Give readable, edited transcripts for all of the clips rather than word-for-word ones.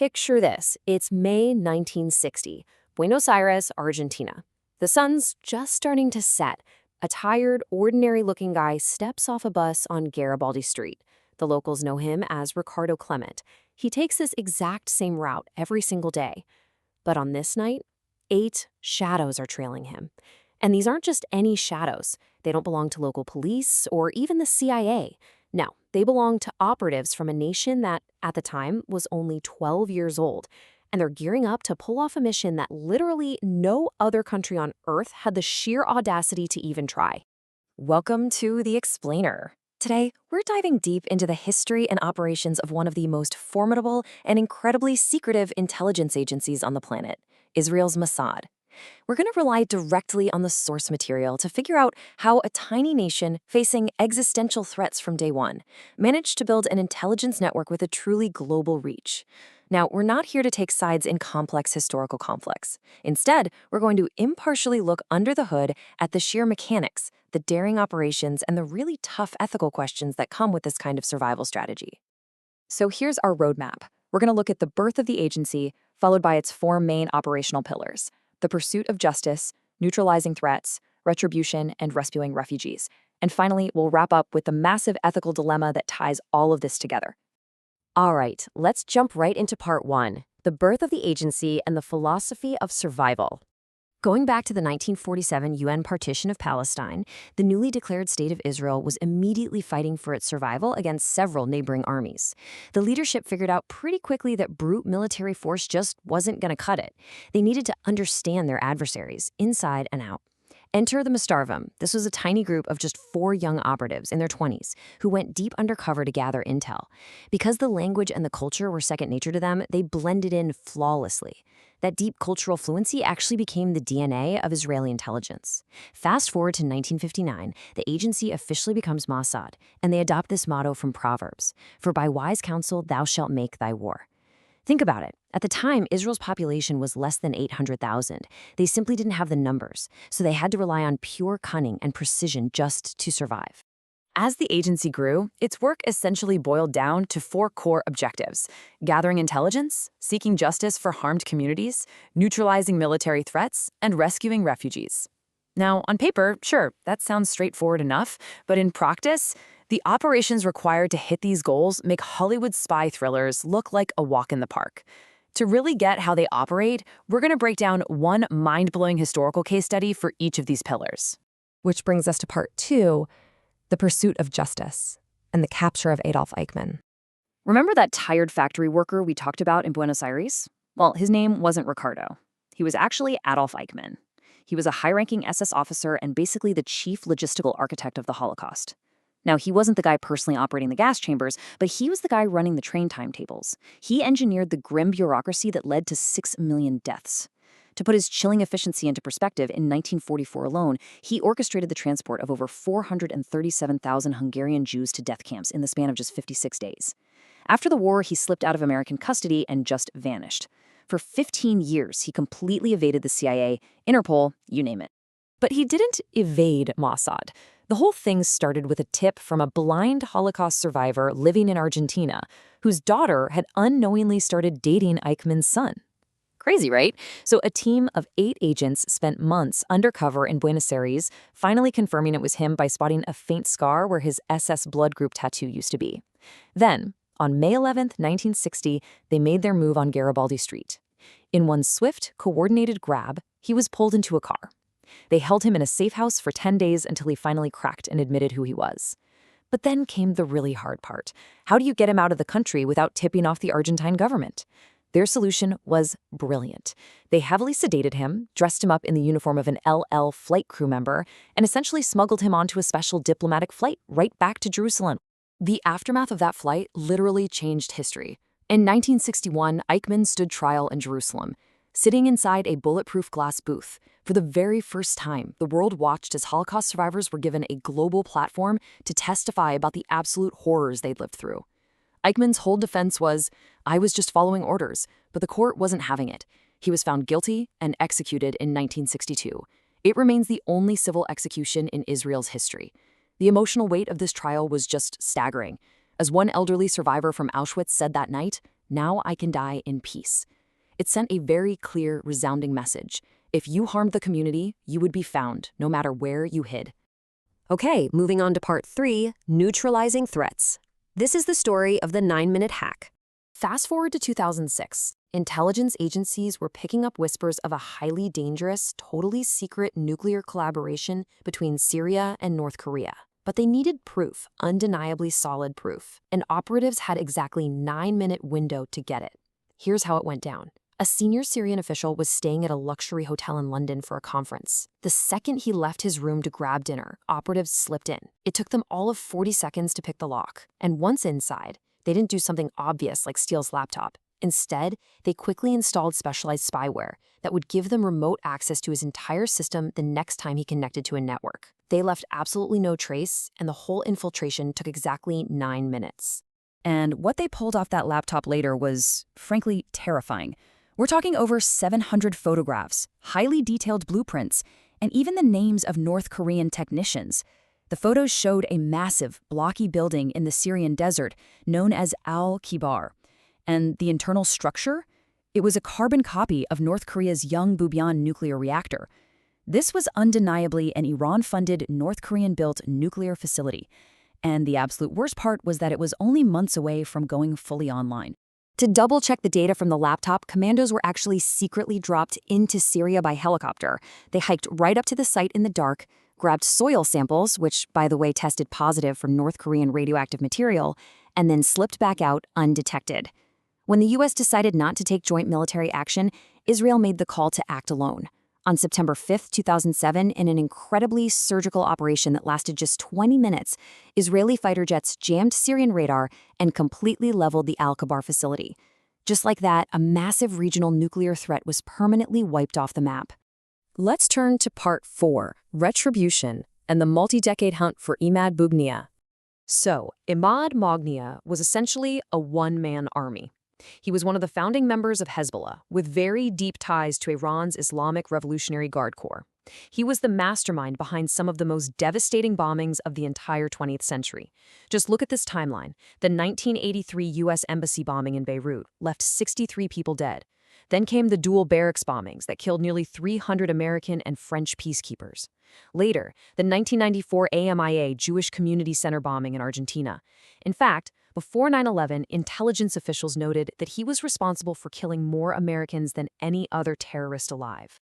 Picture this. It's May 1960, Buenos Aires, Argentina. The sun's just starting to set. A tired, ordinary-looking guy steps off a bus on Garibaldi Street. The locals know him as Ricardo Clement. He takes this exact same route every single day. But on this night, 8 shadows are trailing him. And these aren't just any shadows. They don't belong to local police or even the CIA. No, they belong to operatives from a nation that, at the time, was only 12 years old. And they're gearing up to pull off a mission that literally no other country on Earth had the sheer audacity to even try. Welcome to The Explainer. Today, we're diving deep into the history and operations of one of the most formidable and incredibly secretive intelligence agencies on the planet, Israel's Mossad. We're going to rely directly on the source material to figure out how a tiny nation facing existential threats from day one managed to build an intelligence network with a truly global reach. Now, we're not here to take sides in complex historical conflicts. Instead, we're going to impartially look under the hood at the sheer mechanics, the daring operations, and the really tough ethical questions that come with this kind of survival strategy. So here's our roadmap. We're going to look at the birth of the agency, followed by its 4 main operational pillars: the pursuit of justice, neutralizing threats, retribution, and rescuing refugees. And finally, we'll wrap up with the massive ethical dilemma that ties all of this together. All right, let's jump right into part 1, the birth of the agency and the philosophy of survival. Going back to the 1947 UN partition of Palestine, the newly declared State of Israel was immediately fighting for its survival against several neighboring armies. The leadership figured out pretty quickly that brute military force just wasn't going to cut it. They needed to understand their adversaries, inside and out. Enter the Mustarvim. This was a tiny group of just 4 young operatives in their 20s who went deep undercover to gather intel. Because the language and the culture were second nature to them, they blended in flawlessly. That deep cultural fluency actually became the DNA of Israeli intelligence. Fast forward to 1959, the agency officially becomes Mossad, and they adopt this motto from Proverbs: "For by wise counsel thou shalt make thy war." Think about it. At the time, Israel's population was less than 800,000. They simply didn't have the numbers, so they had to rely on pure cunning and precision just to survive. As the agency grew, its work essentially boiled down to 4 core objectives: gathering intelligence, seeking justice for harmed communities, neutralizing military threats, and rescuing refugees. Now, on paper, sure, that sounds straightforward enough, but in practice, the operations required to hit these goals make Hollywood spy thrillers look like a walk in the park. To really get how they operate, we're going to break down one mind-blowing historical case study for each of these pillars. Which brings us to part 2, the pursuit of justice and the capture of Adolf Eichmann. Remember that tired factory worker we talked about in Buenos Aires? Well, his name wasn't Ricardo. He was actually Adolf Eichmann. He was a high-ranking SS officer and basically the chief logistical architect of the Holocaust. Now, he wasn't the guy personally operating the gas chambers, but he was the guy running the train timetables. He engineered the grim bureaucracy that led to 6 million deaths. To put his chilling efficiency into perspective, in 1944 alone, he orchestrated the transport of over 437,000 Hungarian Jews to death camps in the span of just 56 days. After the war, he slipped out of American custody and just vanished. For 15 years, he completely evaded the CIA, Interpol, you name it. But he didn't evade Mossad. The whole thing started with a tip from a blind Holocaust survivor living in Argentina, whose daughter had unknowingly started dating Eichmann's son. Crazy, right? So a team of 8 agents spent months undercover in Buenos Aires, finally confirming it was him by spotting a faint scar where his SS blood group tattoo used to be. Then, on May 11th, 1960, they made their move on Garibaldi Street. In one swift, coordinated grab, he was pulled into a car. They held him in a safe house for 10 days until he finally cracked and admitted who he was. But then came the really hard part. How do you get him out of the country without tipping off the Argentine government? Their solution was brilliant. They heavily sedated him, dressed him up in the uniform of an LL flight crew member, and essentially smuggled him onto a special diplomatic flight right back to Jerusalem. The aftermath of that flight literally changed history. In 1961, Eichmann stood trial in Jerusalem. Sitting inside a bulletproof glass booth, for the very first time, the world watched as Holocaust survivors were given a global platform to testify about the absolute horrors they'd lived through. Eichmann's whole defense was, "I was just following orders," but the court wasn't having it. He was found guilty and executed in 1962. It remains the only civil execution in Israel's history. The emotional weight of this trial was just staggering. As one elderly survivor from Auschwitz said that night, Now I can die in peace. It sent a very clear, resounding message. If you harmed the community, you would be found, no matter where you hid. Okay, moving on to part 3, neutralizing threats. This is the story of the 9-minute hack. Fast forward to 2006. Intelligence agencies were picking up whispers of a highly dangerous, totally secret nuclear collaboration between Syria and North Korea. But they needed proof, undeniably solid proof, and operatives had exactly 9-minute window to get it. Here's how it went down. A senior Syrian official was staying at a luxury hotel in London for a conference. The second he left his room to grab dinner, operatives slipped in. It took them all of 40 seconds to pick the lock. And once inside, they didn't do something obvious like steal his laptop. Instead, they quickly installed specialized spyware that would give them remote access to his entire system the next time he connected to a network. They left absolutely no trace, and the whole infiltration took exactly 9 minutes. And what they pulled off that laptop later was, frankly, terrifying. We're talking over 700 photographs, highly detailed blueprints, and even the names of North Korean technicians. The photos showed a massive, blocky building in the Syrian desert known as Al-Kibar. And the internal structure? It was a carbon copy of North Korea's Yongbyon nuclear reactor. This was undeniably an Iran-funded, North Korean-built nuclear facility. And the absolute worst part was that it was only months away from going fully online. To double-check the data from the laptop, commandos were actually secretly dropped into Syria by helicopter. They hiked right up to the site in the dark, grabbed soil samples, which, by the way, tested positive for North Korean radioactive material, and then slipped back out undetected. When the U.S. decided not to take joint military action, Israel made the call to act alone. On September 5, 2007, in an incredibly surgical operation that lasted just 20 minutes, Israeli fighter jets jammed Syrian radar and completely leveled the Al-Kibar facility. Just like that, a massive regional nuclear threat was permanently wiped off the map. Let's turn to part 4, retribution, and the multi-decade hunt for Imad Mughniyeh. So, Imad Mughniyeh was essentially a one-man army. He was one of the founding members of Hezbollah, with very deep ties to Iran's Islamic Revolutionary Guard Corps. He was the mastermind behind some of the most devastating bombings of the entire 20th century. Just look at this timeline. The 1983 U.S. Embassy bombing in Beirut left 63 people dead. Then came the dual barracks bombings that killed nearly 300 American and French peacekeepers. Later, the 1994 AMIA Jewish Community Center bombing in Argentina. In fact, before 9/11, intelligence officials noted that he was responsible for killing more Americans than any other terrorist alive.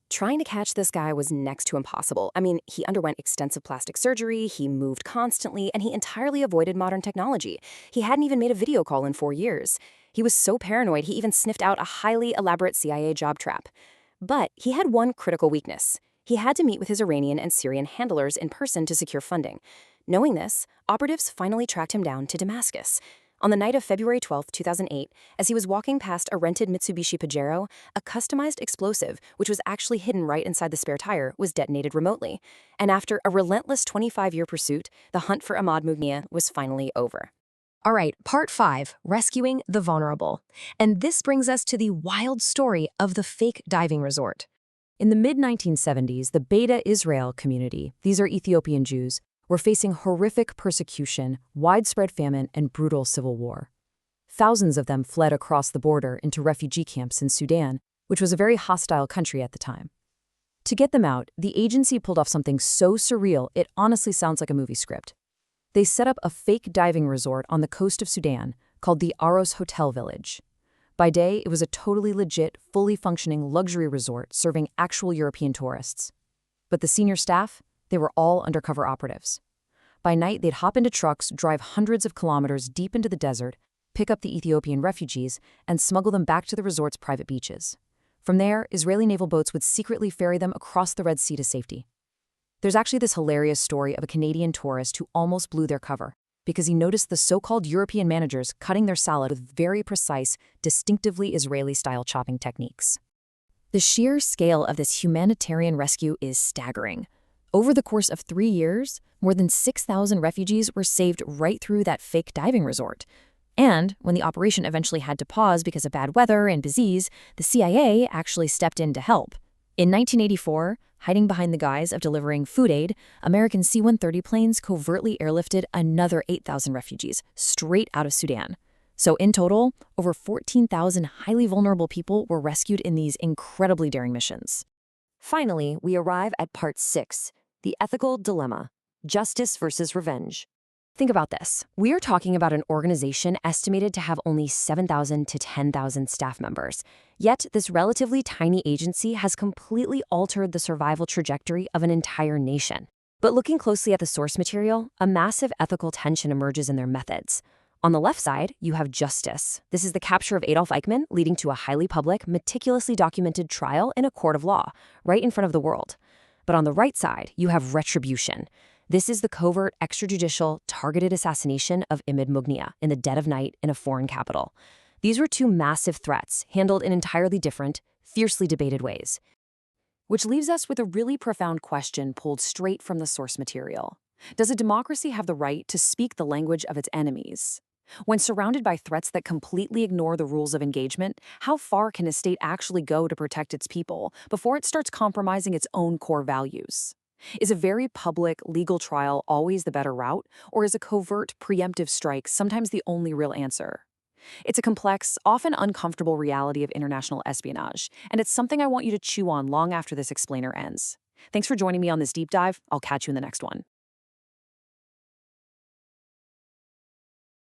Trying to catch this guy was next to impossible. I mean, he underwent extensive plastic surgery, he moved constantly, and he entirely avoided modern technology. He hadn't even made a video call in 4 years. He was so paranoid, he even sniffed out a highly elaborate CIA job trap. But he had one critical weakness. He had to meet with his Iranian and Syrian handlers in person to secure funding. Knowing this, operatives finally tracked him down to Damascus. On the night of February 12, 2008, as he was walking past a rented Mitsubishi Pajero, a customized explosive, which was actually hidden right inside the spare tire, was detonated remotely. And after a relentless 25-year pursuit, the hunt for Imad Mughniyeh was finally over. All right, part 5, rescuing the vulnerable. And this brings us to the wild story of the fake diving resort. In the mid-1970s, the Beta Israel community, these are Ethiopian Jews, were facing horrific persecution, widespread famine, and brutal civil war. Thousands of them fled across the border into refugee camps in Sudan, which was a very hostile country at the time. To get them out, the agency pulled off something so surreal it honestly sounds like a movie script. They set up a fake diving resort on the coast of Sudan called the Aros Hotel Village. By day, it was a totally legit, fully functioning luxury resort serving actual European tourists. But the senior staff? They were all undercover operatives. By night, they'd hop into trucks, drive hundreds of kilometers deep into the desert, pick up the Ethiopian refugees, and smuggle them back to the resort's private beaches. From there, Israeli naval boats would secretly ferry them across the Red Sea to safety. There's actually this hilarious story of a Canadian tourist who almost blew their cover because he noticed the so-called European managers cutting their salad with very precise, distinctively Israeli-style chopping techniques. The sheer scale of this humanitarian rescue is staggering. Over the course of 3 years, more than 6,000 refugees were saved right through that fake diving resort. And when the operation eventually had to pause because of bad weather and disease, the CIA actually stepped in to help. In 1984, hiding behind the guise of delivering food aid, American C-130 planes covertly airlifted another 8,000 refugees straight out of Sudan. So in total, over 14,000 highly vulnerable people were rescued in these incredibly daring missions. Finally, we arrive at part 6, the ethical dilemma, justice versus revenge. Think about this. We are talking about an organization estimated to have only 7,000 to 10,000 staff members. Yet, this relatively tiny agency has completely altered the survival trajectory of an entire nation. But looking closely at the source material, a massive ethical tension emerges in their methods. On the left side, you have justice. This is the capture of Adolf Eichmann, leading to a highly public, meticulously documented trial in a court of law, right in front of the world. But on the right side, you have retribution. This is the covert, extrajudicial, targeted assassination of Imad Mughniyeh in the dead of night in a foreign capital. These were two massive threats, handled in entirely different, fiercely debated ways. Which leaves us with a really profound question pulled straight from the source material. Does a democracy have the right to speak the language of its enemies? When surrounded by threats that completely ignore the rules of engagement, how far can a state actually go to protect its people before it starts compromising its own core values? Is a very public, legal trial always the better route, or is a covert, preemptive strike sometimes the only real answer? It's a complex, often uncomfortable reality of international espionage, and it's something I want you to chew on long after this explainer ends. Thanks for joining me on this deep dive. I'll catch you in the next one.